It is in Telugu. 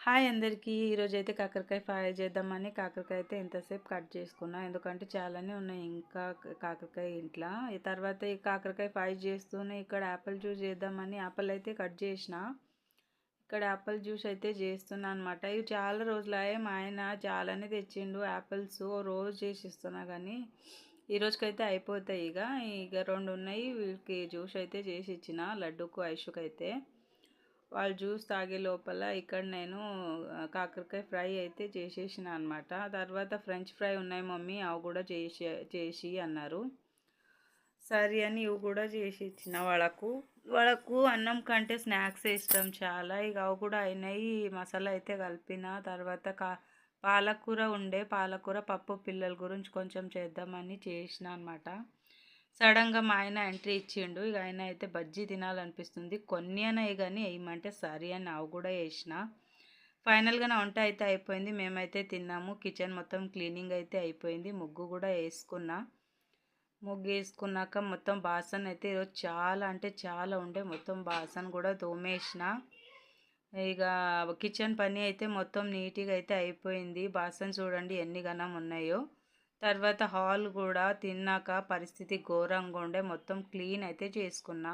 హాయ్ అందరికీ. ఈరోజైతే కాకరకాయ ఫ్రై చేద్దామని కాకరకాయ అయితే ఇంతసేపు కట్ చేసుకున్నా. ఎందుకంటే చాలానే ఉన్నాయి ఇంకా కాకరకాయ ఇంట్లో. ఈ తర్వాత ఈ కాకరకాయ ఫ్రై చేస్తూనే ఇక్కడ యాపిల్ జ్యూస్ చేద్దామని యాపిల్ అయితే కట్ చేసిన. ఇక్కడ యాపిల్ జ్యూస్ అయితే చేస్తున్నా అనమాట. ఇవి చాలా రోజులయ్యే మా ఆయన చాలానే తెచ్చిండు యాపిల్స్. రోజు చేసి ఇస్తున్నా కానీ ఈ రోజుకైతే అయిపోతాయి. ఇక 2 ఉన్నాయి. వీళ్ళకి జ్యూస్ అయితే చేసి ఇచ్చిన లడ్డుకు ఐషుకైతే. వాళ్ళు జ్యూస్ తాగే లోపల ఇక్కడ నేను కాకరకాయ ఫ్రై అయితే చేసేసిన అనమాట. తర్వాత ఫ్రెంచ్ ఫ్రై ఉన్నాయి మమ్మీ, అవి కూడా చేసి అన్నారు. సరే అని ఇవి కూడా చేసి ఇచ్చిన వాళ్ళకు అన్నం కంటే స్నాక్స్ ఇష్టం చాలా. ఇక అవి కూడా అయినాయి. మసాలా అయితే కలిపిన తర్వాత పాలకూర ఉండే, పాలకూర పప్పు పిల్లల గురించి కొంచెం చేద్దామని చేసిన అనమాట. సడన్గా మా ఆయన ఎంట్రీ ఇచ్చిండు. ఇక ఆయన అయితే బజ్జీ తినాలనిపిస్తుంది, కొన్ని అనేవి కానీ వేయమంటే సరే అని అవి కూడా వేసిన. ఫైనల్గా నా వంట అయితే అయిపోయింది. మేమైతే తిన్నాము. కిచెన్ మొత్తం క్లీనింగ్ అయితే అయిపోయింది. ముగ్గు కూడా వేసుకున్నా. ముగ్గు వేసుకున్నాక మొత్తం బాసన్ అయితే ఈరోజు చాలా అంటే చాలా ఉండే, మొత్తం బాసన్ కూడా తోమేసిన. ఇక కిచెన్ పని అయితే మొత్తం నీట్గా అయితే అయిపోయింది. బాసన్ చూడండి ఎన్ని గణం ఉన్నాయో. తర్వాత హాల్ కూడా తిన్నాక పరిస్థితి ఘోరంగా ఉండే, మొత్తం క్లీన్ అయితే చేసుకున్నా.